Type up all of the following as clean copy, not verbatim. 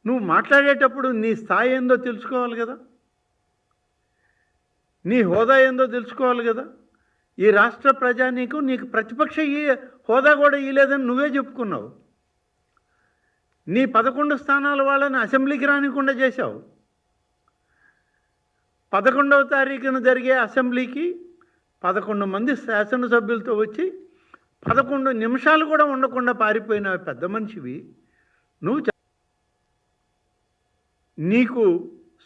నువ్వు మాట్లాడేటప్పుడు నీ స్థాయి ఏందో తెలుసుకోవాలి కదా, నీ హోదా ఏందో తెలుసుకోవాలి కదా. ఈ రాష్ట్ర ప్రజానీకం నీకు ప్రతిపక్ష హోదా కూడా ఇవ్వలేదని నువ్వే చెప్పుకున్నావు. నీ 11 స్థానాల వాళ్ళని అసెంబ్లీకి రానికుండా చేశావు. 11వ తారీఖున జరిగే అసెంబ్లీకి 11 మంది శాసనసభ్యులతో వచ్చి 11 నిమిషాలు కూడా ఉండకుండా పారిపోయిన పెద్ద మనిషివి నువ్వు. నీకు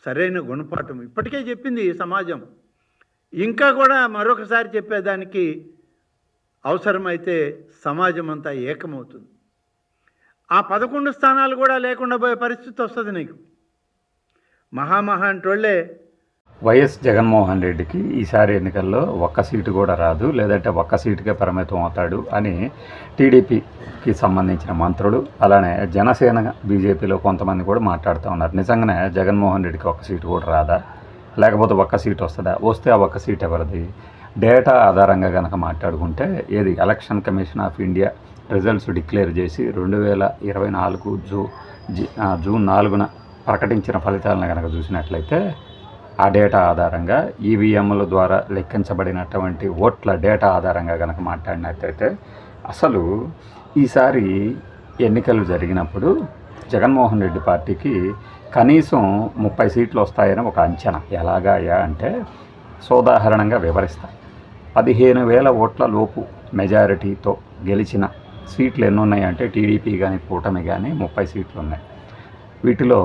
సరైన గుణపాఠం ఇప్పటికే చెప్పింది ఈ సమాజం. ఇంకా కూడా మరొకసారి చెప్పేదానికి అవసరమైతే సమాజం అంతా ఏకమవుతుంది. ఆ 11 స్థానాలు కూడా లేకుండా పోయే పరిస్థితి వస్తుంది నీకు. మహామహా అంటోళ్ళే వైఎస్ జగన్మోహన్ రెడ్డికి ఈసారి ఎన్నికల్లో ఒక్క సీటు కూడా రాదు, లేదంటే ఒక్క సీటుకే పరిమితం అవుతాడు అని టీడీపీకి సంబంధించిన మంత్రులు, అలానే జనసేన బీజేపీలో కొంతమంది కూడా మాట్లాడుతూ ఉన్నారు. నిజంగానే జగన్మోహన్ రెడ్డికి ఒక్క సీటు కూడా రాదా, లేకపోతే ఒక్క సీటు వస్తుందా, వస్తే ఆ ఒక్క సీట్ ఎవరిది? డేటా ఆధారంగా కనుక మాట్లాడుకుంటే ఏది election commission of India results declare చేసి 2024 జూన్ 4న ప్రకటించిన ఫలితాలను కనుక చూసినట్లయితే ఆ డేటా ఆధారంగా ఈవీఎంల ద్వారా లెక్కించబడినటువంటి ఓట్ల డేటా ఆధారంగా కనుక మాట్లాడినట్లయితే అసలు ఈసారి ఎన్నికలు జరిగినప్పుడు జగన్మోహన్ రెడ్డి పార్టీకి కనీసం 30 సీట్లు వస్తాయని ఒక అంచనా. ఎలాగా అంటే సోదాహరణంగా వివరిస్తా. 15,000 ఓట్ల లోపు మెజారిటీతో గెలిచిన సీట్లు ఎన్ని ఉన్నాయంటే టీడీపీ కానీ కూటమి కానీ 30 సీట్లు ఉన్నాయి. వీటిలో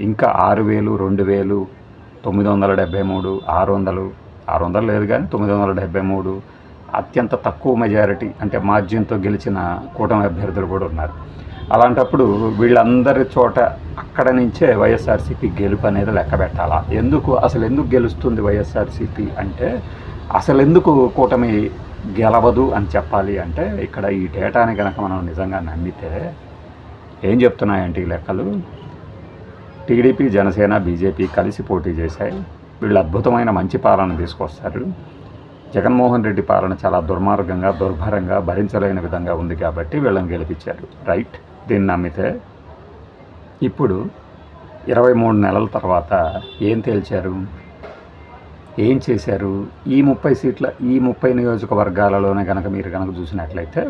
ఇంకా 6,000, 2,000, 973, 600 లేదు కానీ 973 అత్యంత తక్కువ మెజారిటీ అంటే మార్జిన్తో గెలిచిన కూటమి అభ్యర్థులు కూడా ఉన్నారు. అలాంటప్పుడు వీళ్ళందరి చోట అక్కడ నుంచే వైఎస్ఆర్సీపీ గెలుపు అనేది లెక్క పెట్టాలా? అసలు ఎందుకు గెలుస్తుంది వైఎస్ఆర్సీపీ అంటే, అసలు ఎందుకు కూటమి గెలవదు అని చెప్పాలి అంటే, ఇక్కడ ఈ డేటాని కనుక మనం నిజంగా నమ్మితే ఏం చెప్తున్నాయంటే ఈ లెక్కలు, టీడీపీ, జనసేన, బీజేపీ కలిసి పోటీ చేశాయి. వీళ్ళు అద్భుతమైన మంచి పాలన తీసుకొస్తారు. జగన్మోహన్ రెడ్డి పాలన చాలా దుర్మార్గంగా, దుర్భరంగా, భరించలేని విధంగా ఉంది కాబట్టి వీళ్ళని గెలిపించారు. రైట్, దీన్ని నమ్మితే ఇప్పుడు 23 నెలల తర్వాత ఏం తేల్చారు, ఏం చేశారు? ఈ 30 నియోజకవర్గాలలోనే కనుక మీరు కనుక చూసినట్లయితే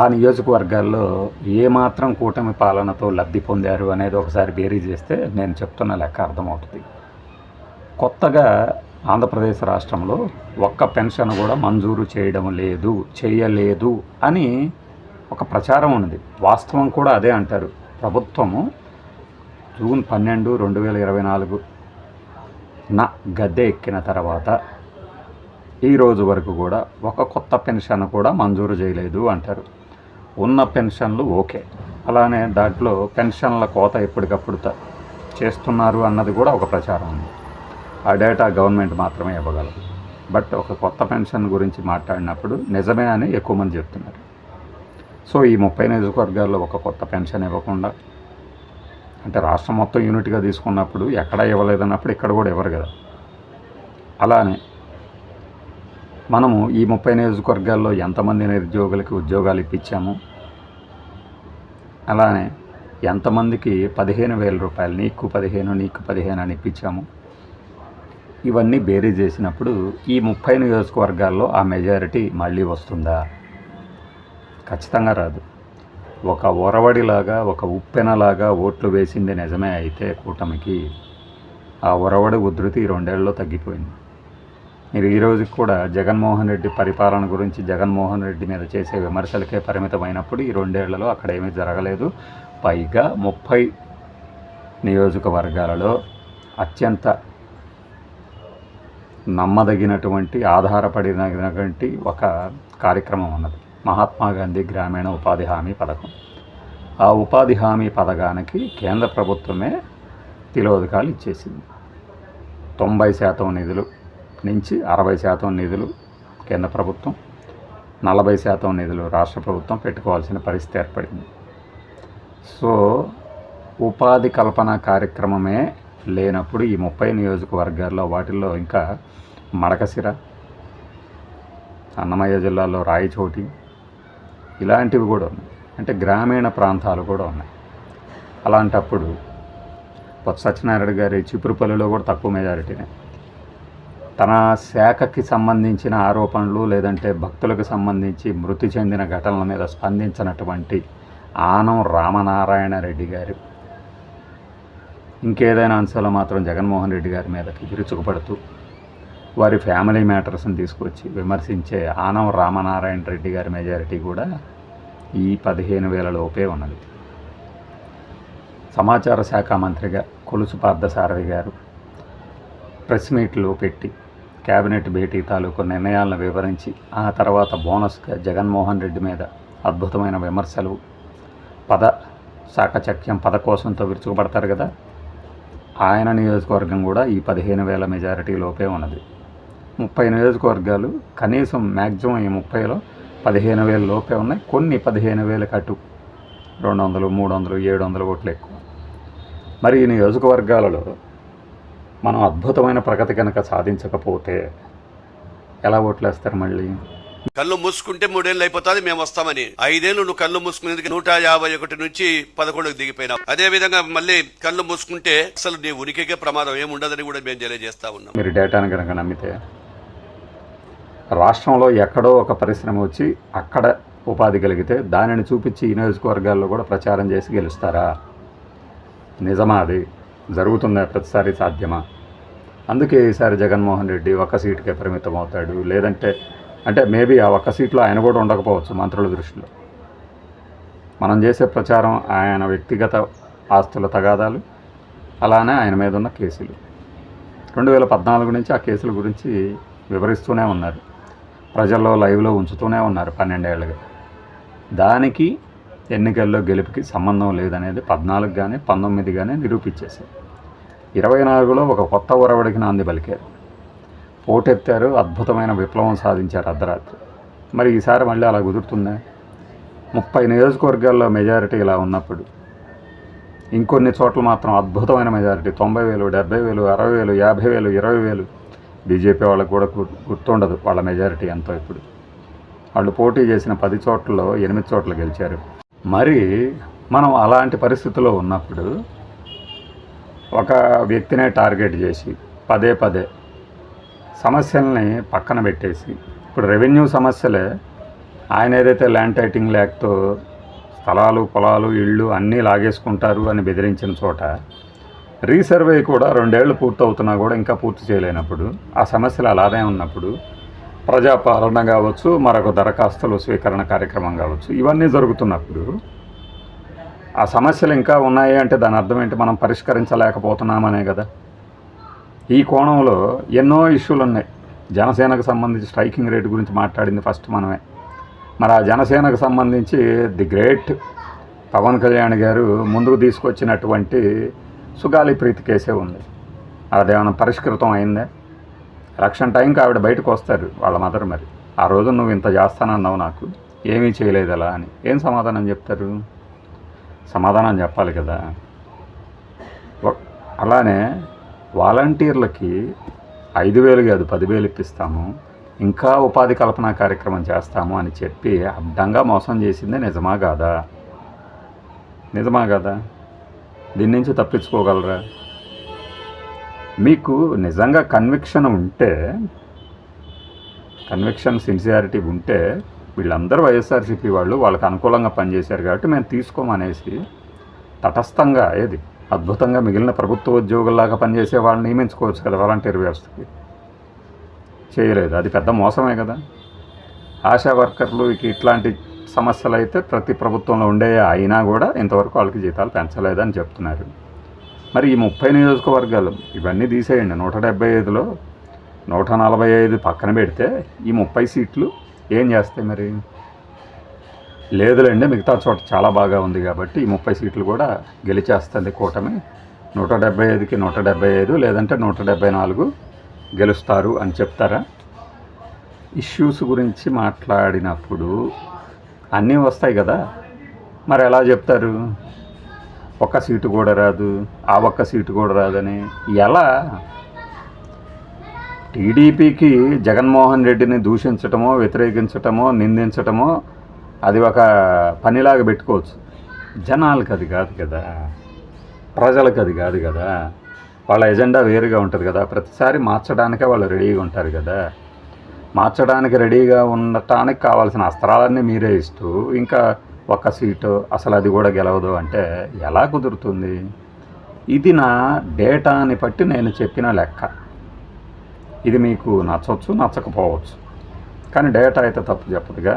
ఆ నియోజకవర్గాల్లో ఏమాత్రం కూటమి పాలనతో లబ్ధి పొందారు అనేది ఒకసారి బేరీ చేస్తే నేను చెప్తున్న లెక్క అర్థమవుతుంది. కొత్తగా ఆంధ్రప్రదేశ్ రాష్ట్రంలో ఒక్క పెన్షన్ కూడా మంజూరు చేయలేదు అని ఒక ప్రచారం ఉన్నది. వాస్తవం కూడా అదే అంటారు. ప్రభుత్వము జూన్ 12, 2024 గద్దె ఎక్కిన తర్వాత ఈ రోజు వరకు కూడా ఒక కొత్త పెన్షన్ కూడా మంజూరు చేయలేదు అంటారు. ఉన్న పెన్షన్లు ఓకే, అలానే దాంట్లో పెన్షన్ల కోత ఎప్పటికప్పుడు చేస్తున్నారు అన్నది కూడా ఒక ప్రచారం ఉంది. ఆ డేటా గవర్నమెంట్ మాత్రమే ఇవ్వగలదు. బట్ ఒక కొత్త పెన్షన్ గురించి మాట్లాడినప్పుడు నిజమే అని ఎక్కువ మంది చెప్తున్నారు. సో ఈ 30 నియోజకవర్గాల్లో ఒక కొత్త పెన్షన్ ఇవ్వకుండా, అంటే రాష్ట్రం మొత్తం యూనిట్గా తీసుకున్నప్పుడు ఎక్కడ ఇవ్వలేదన్నప్పుడు ఇక్కడ కూడా ఇవ్వరు కదా. అలానే మనము ఈ 30 నియోజకవర్గాల్లో ఎంతమంది నిరుద్యోగులకి ఉద్యోగాలు ఇప్పించాము, అలానే ఎంతమందికి 15,000 రూపాయలు, నీకు 15 అని ఇప్పించాము, ఇవన్నీ బేరీ చేసినప్పుడు ఈ 30 నియోజకవర్గాల్లో ఆ మెజారిటీ మళ్ళీ వస్తుందా? ఖచ్చితంగా రాదు. ఒక ఒరవడిలాగా, ఒక ఉప్పెనలాగా ఓట్లు వేసింది నిజమే అయితే కూటమికి, ఆ ఒరవడి ఉధృతి 2 ఏళ్లలో తగ్గిపోయింది. మీరు ఈ రోజుకి కూడా జగన్మోహన్ రెడ్డి పరిపాలన గురించి, జగన్మోహన్ రెడ్డి మీద చేసే విమర్శలకే పరిమితమైనప్పుడు ఈ 2 ఏళ్లలో అక్కడ ఏమీ జరగలేదు. పైగా 30 నియోజకవర్గాలలో అత్యంత నమ్మదగినటువంటి, ఆధారపడినటువంటి ఒక కార్యక్రమం ఉన్నది, మహాత్మా గాంధీ గ్రామీణ ఉపాధి హామీ పథకం. ఆ ఉపాధి హామీ పథకానికి కేంద్ర ప్రభుత్వమే తిలోదకాలు ఇచ్చేసింది. 90% నిధులు నుంచి 60% నిధులు కేంద్ర ప్రభుత్వం, 40% నిధులు రాష్ట్ర ప్రభుత్వం పెట్టుకోవాల్సిన పరిస్థితి ఏర్పడింది. సో ఉపాధి కల్పన కార్యక్రమమే లేనప్పుడు ఈ 30 నియోజకవర్గాల్లో, వాటిల్లో ఇంకా మడకసిర, అన్నమయ్య జిల్లాలో రాయచోటి, ఇలాంటివి కూడా ఉన్నాయి. అంటే గ్రామీణ ప్రాంతాలు కూడా ఉన్నాయి. అలాంటప్పుడు బొత్స సత్యనారాయణ గారి చిపురుపల్లిలో కూడా తక్కువ మెజారిటీనే. తన శాఖకి సంబంధించిన ఆరోపణలు లేదంటే భక్తులకు సంబంధించి మృతి చెందిన ఘటనల మీద స్పందించినటువంటి ఆనం రామనారాయణ రెడ్డి గారు ఇంకేదైనా అంశాలు మాత్రం జగన్మోహన్ రెడ్డి గారి మీదకి విరుచుకుపడుతూ వారి ఫ్యామిలీ మ్యాటర్స్ని తీసుకొచ్చి విమర్శించే ఆనం రామనారాయణ రెడ్డి గారి మెజారిటీ కూడా ఈ 15,000 లోపే ఉన్నది. సమాచార శాఖ మంత్రిగా కొలుసు పార్థసారథి గారు ప్రెస్ మీట్లు పెట్టి కేబినెట్ భేటీ తాలూకు నిర్ణయాలను వివరించి ఆ తర్వాత బోనస్గా జగన్మోహన్ రెడ్డి మీద అద్భుతమైన విమర్శలు, పద శాఖచక్యం, పదకోసంతో విరుచుకుపడతారు కదా. ఆయన నియోజకవర్గం కూడా ఈ 15,000 మెజారిటీ లోపే ఉన్నది. 30 నియోజకవర్గాలు కనీసం మ్యాక్సిమం ఈ 30లో 15,000 లోపే ఉన్నాయి. కొన్ని 15,000 అటు 200, 300, 700 ఓట్లు ఎక్కువ. మరి ఈ నియోజకవర్గాలలో మనం అద్భుతమైన ప్రగతి కనుక సాధించకపోతే ఎలా ఓట్లేస్తారు? మళ్ళీ కళ్ళు మూసుకుంటే 3 ఏళ్ళు అయిపోతుంది మేము వస్తామని. 5 ఏళ్ళు నువ్వు కళ్ళు మూసుకునేందుకు 151 నుంచి 11కు దిగిపోయినావు. అదే విధంగా మళ్ళీ కళ్ళు మూసుకుంటే అసలు నీ ఉనికికే ప్రమాదం ఏముండదని కూడా మేము తెలియజేస్తా ఉన్నాం. మీరు డేటాను కనుక నమ్మితే రాష్ట్రంలో ఎక్కడో ఒక పరిశ్రమ వచ్చి అక్కడ ఉపాధి కలిగితే దానిని చూపించి ఈ నియోజకవర్గాల్లో కూడా ప్రచారం చేసి గెలుస్తారా? నిజమా? అది జరుగుతుందా? ప్రతిసారి సాధ్యమా? అందుకే ఈసారి జగన్మోహన్ రెడ్డి ఒక్క సీటుకే పరిమితం అవుతాడు. లేదంటే అంటే మేబీ ఆ ఒక్క సీట్లో ఆయన కూడా ఉండకపోవచ్చు మంత్రుల దృష్టిలో. మనం చేసే ప్రచారం ఆయన వ్యక్తిగత ఆస్తుల తగాదాలు, అలానే ఆయన మీద ఉన్న కేసులు. 2014 నుంచి ఆ కేసుల గురించి వివరిస్తూనే ఉన్నారు, ప్రజల్లో లైవ్లో ఉంచుతూనే ఉన్నారు 12 ఏళ్ళుగా. దానికి ఎన్నికల్లో గెలుపుకి సంబంధం లేదనేది 14 కానీ 19 కానీ నిరూపించేశారు. 24లో ఒక కొత్త ఒరవడికి నాంది పలికారు, పోటెత్తారు, అద్భుతమైన విప్లవం సాధించారు అర్ధరాత్రి. మరి ఈసారి మళ్ళీ అలా కుదురుతుందా? 30 నియోజకవర్గాల్లో మెజారిటీ ఇలా ఉన్నప్పుడు ఇంకొన్ని చోట్ల మాత్రం అద్భుతమైన మెజారిటీ 90,000, 70,000, 60,000, 50,000, 20,000. బీజేపీ వాళ్ళకు కూడా గుర్తుండదు వాళ్ళ మెజారిటీ ఎంతో. ఇప్పుడు వాళ్ళు పోటీ చేసిన 10 చోట్లలో 8 చోట్ల గెలిచారు. మరి మనం అలాంటి పరిస్థితిలో ఉన్నప్పుడు ఒక వ్యక్తినే టార్గెట్ చేసి పదే పదే సమస్యల్ని పక్కన పెట్టేసి, ఇప్పుడు రెవెన్యూ సమస్యలే ఆయన ఏదైతే ల్యాండ్ టైటింగ్ యాక్ట్తో స్థలాలు, పొలాలు, ఇళ్ళు అన్నీ లాగేసుకుంటారు అని బెదిరించిన చోట రీసర్వే కూడా 2 ఏళ్ళు పూర్తవుతున్నా కూడా ఇంకా పూర్తి చేయలేనప్పుడు, ఆ సమస్యలు అలానే ఉన్నప్పుడు ప్రజాపాలన కావచ్చు, మరొక దరఖాస్తులు స్వీకరణ కార్యక్రమం కావచ్చు, ఇవన్నీ జరుగుతున్నప్పుడు ఆ సమస్యలు ఇంకా ఉన్నాయి అంటే దాని అర్థం ఏంటి? మనం పరిష్కరించలేకపోతున్నామనే కదా. ఈ కోణంలో ఎన్నో ఇష్యూలు ఉన్నాయి. జనసేనకు సంబంధించి స్ట్రైకింగ్ రేట్ గురించి మాట్లాడింది ఫస్ట్ మనమే. మరి ఆ జనసేనకు సంబంధించి ది గ్రేట్ పవన్ కళ్యాణ్ గారు ముందుకు తీసుకొచ్చినటువంటి సుగాలి ప్రీతి కేసే ఉంది. అదేమైనా పరిష్కృతం అయిందే? ఎలక్షన్ టైంకి ఆవిడ బయటకు వస్తారు వాళ్ళ మదర్. మరి ఆ రోజు నువ్వు ఇంత చేస్తానన్నావు, నాకు ఏమీ చేయలేదు అలా అని ఏం సమాధానం చెప్తారు? సమాధానం చెప్పాలి కదా. అలానే వాలంటీర్లకి 5,000 కాదు 10,000 ఇప్పిస్తాము, ఇంకా ఉపాధి కల్పన కార్యక్రమం చేస్తాము అని చెప్పి అడ్డంగా మోసం చేసిందే నిజమా కాదా? నిజమా కాదా? దీని నుంచి తప్పించుకోగలరా? మీకు నిజంగా కన్విక్షన్ ఉంటే, కన్విక్షన్ సిన్సియారిటీ ఉంటే, వీళ్ళందరూ వైఎస్ఆర్సీపీ వాళ్ళకి అనుకూలంగా పనిచేశారు కాబట్టి మేము తీసుకోమనేసి తటస్థంగా ఏది అద్భుతంగా మిగిలిన ప్రభుత్వ ఉద్యోగుల్లాగా పనిచేసే వాళ్ళని నియమించుకోవచ్చు కదా వాలంటీర్ వ్యవస్థకి. చేయలేదు. అది పెద్ద మోసమే కదా. ఆశా వర్కర్లు ఇట్లాంటి సమస్యలు అయితే ప్రతి ప్రభుత్వంలో ఉండే అయినా కూడా ఇంతవరకు వాళ్ళకి జీతాలు పెంచలేదని చెప్తున్నారు. మరి ఈ 30 నియోజకవర్గాలు ఇవన్నీ తీసేయండి. 175లో 145 పక్కన పెడితే ఈ 30 సీట్లు ఏం చేస్తాయి మరి? లేదులేండి, మిగతా చోట చాలా బాగా ఉంది కాబట్టి ఈ 30 సీట్లు కూడా గెలిచేస్తుంది కూటమి. 175కి 175 లేదంటే 174 గెలుస్తారు అని చెప్తారా? ఇష్యూస్ గురించి మాట్లాడినప్పుడు అన్నీ వస్తాయి కదా. మరి ఎలా చెప్తారు? ఒక్క సీటు కూడా రాదు, ఆ ఒక్క సీటు కూడా రాదని ఎలా? టీడీపీకి జగన్మోహన్ రెడ్డిని దూషించటమో, వ్యతిరేకించటమో, నిందించటమో అది ఒక పనిలాగా పెట్టుకోవచ్చు. జనాలకు అది కాదు కదా. ప్రజలకు అది కాదు కదా, వాళ్ళ ఎజెండా వేరుగా ఉంటుంది కదా. ప్రతిసారి మార్చడానికే వాళ్ళు రెడీగా ఉంటారు కదా. మార్చడానికి రెడీగా ఉండటానికి కావాల్సిన అస్త్రాలన్నీ మీరే ఇస్తూ ఇంకా ఒక్క సీటు అసలు అది కూడా గెలవదు అంటే ఎలా కుదురుతుంది? ఇది నా డేటాని బట్టి నేను చెప్పిన లెక్క. ఇది మీకు నచ్చవచ్చు, నచ్చకపోవచ్చు, కానీ డేటా అయితే తప్పు చెప్పదుగా.